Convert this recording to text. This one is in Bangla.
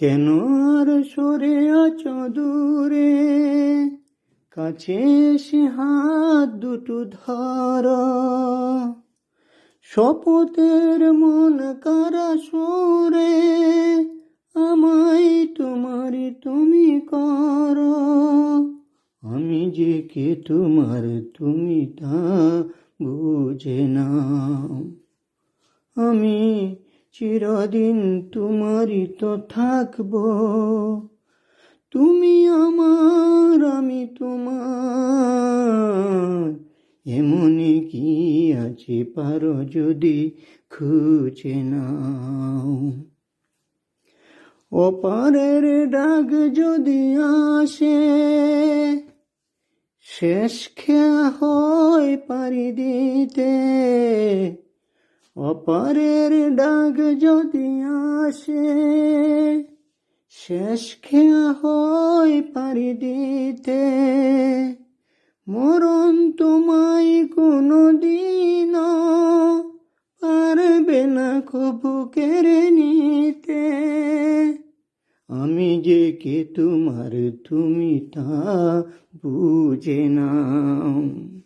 কেন আর সরে আছো দূরে, কাছে এসে হাত দুটো ধর। শপথের মন কারা সুরে আমায় তোমারই তুমি কর। আমি যে কে তোমার তুমি তা বুঝে নাও। আমি চিরদিন তোমারই তো থাকবো। তুমি আমার আমি তোমার, এমনই কি আছে পারো যদি খুঁজে নাও। অপারের ডাক যদি আসে, শেষ খেয়া হয় পারি দিতে। অপারের ডাক যদি আসে, শেষ খেয়া হয় পারি দিতে। মরণ তোমায় কোনো দিন পারবে না কবু কেড়ে নিতে। আমি যে কে তোমার তুমি তা বুঝে নাও।